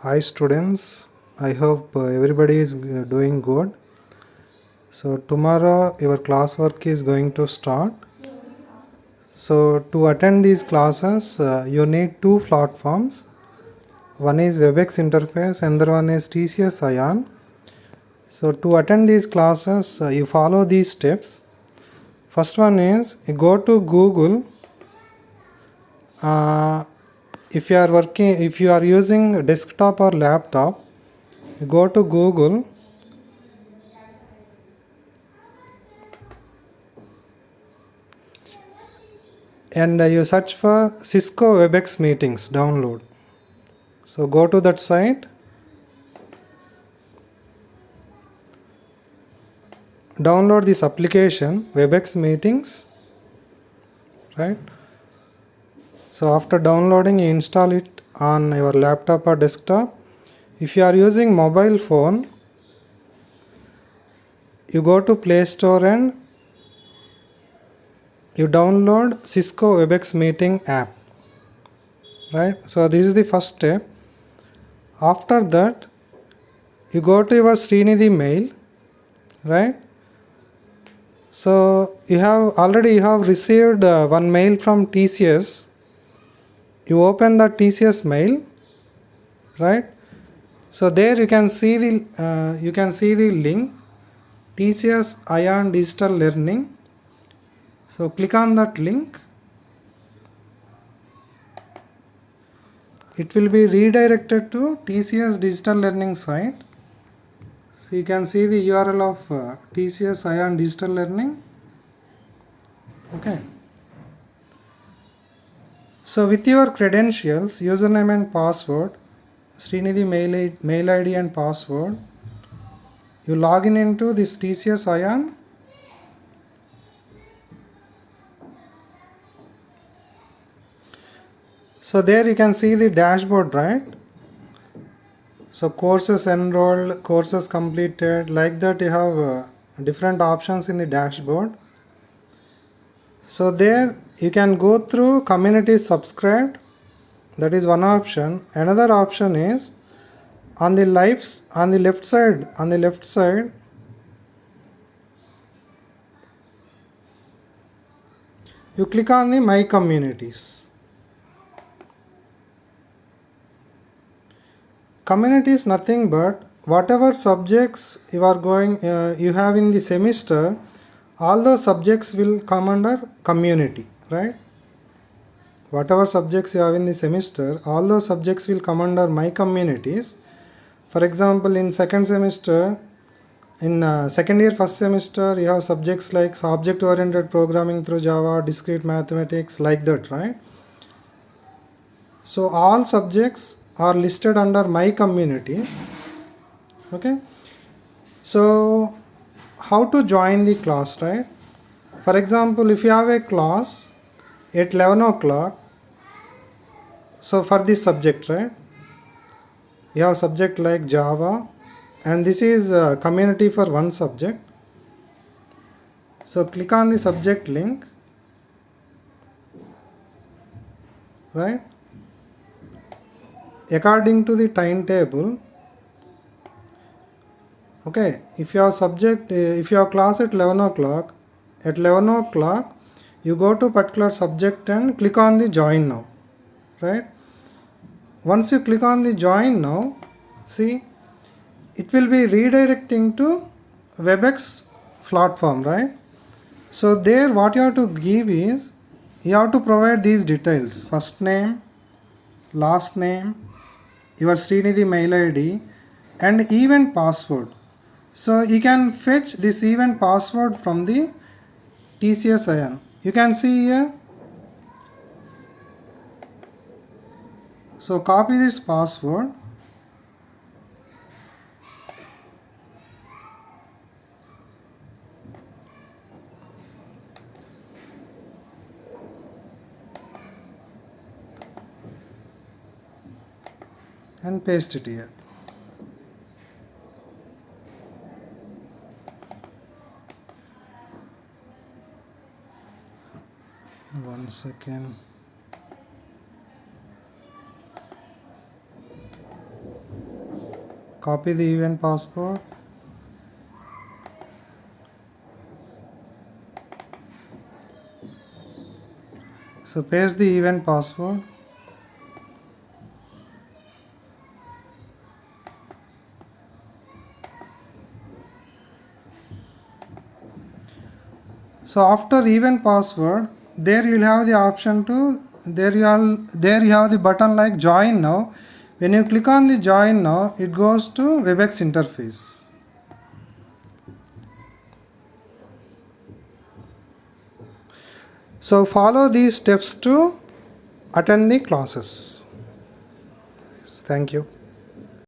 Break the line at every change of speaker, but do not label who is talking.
Hi students, I hope everybody is doing good. So tomorrow your classwork is going to start. So to attend these classes you need two platforms. One is WebEx interface and the other one is TCS Ion. So to attend these classes you follow these steps. First one is you go to Google. If you are using desktop or laptop, you go to Google and you search for Cisco WebEx meetings download. So go to that site, download this application WebEx meetings, right? So after downloading, you install it on your laptop or desktop. If you are using mobile phone, you go to Play Store and you download Cisco WebEx meeting app, right? So this is the first step. After that, you go to your Srinidhi mail, right? So you have received one mail from TCS. You open the TCS mail, right? So there you can see the link TCS Ion Digital Learning. So click on that link. It will be redirected to TCS Digital Learning site. So you can see the URL of TCS Ion Digital Learning. Okay. So with your credentials, username and password, Srinidhi mail ID and password, you log in into this TCS Ion. So there you can see the dashboard, right? So courses enrolled, courses completed, like that you have different options in the dashboard. So there you can go through community subscribed. That is one option. Another option is on the left side, you click on the My Communities. Community is nothing but whatever subjects you have in the semester, all those subjects will come under community, right? Whatever subjects you have in the semester, all those subjects will come under My Communities. For example, in second semester, in second year first semester, you have subjects like object oriented programming through Java, discrete mathematics, like that, right? So all subjects are listed under My Communities. Okay. So how to join the class, right? For example, if you have a class at 11 o'clock, so for this subject, right, you have subject like Java, and this is community for one subject. So click on the subject link, right? According to the timetable, okay, if you have class at 11 o'clock, you go to particular subject and click on the join now, right? Once you click on the join now, see, it will be redirecting to WebEx platform, right? So there what you have to give is, you have to provide these details: first name, last name, your Srinidhi mail ID, and event password. So you can fetch this event password from the TCS Ion. You can see here. So copy this password. And paste it here. One second. copy the event password. So paste the event password. So after event password, there you will have the option to, there you have the button like join now. When you click on the join now, it goes to WebEx interface. So follow these steps to attend the classes. Thank you.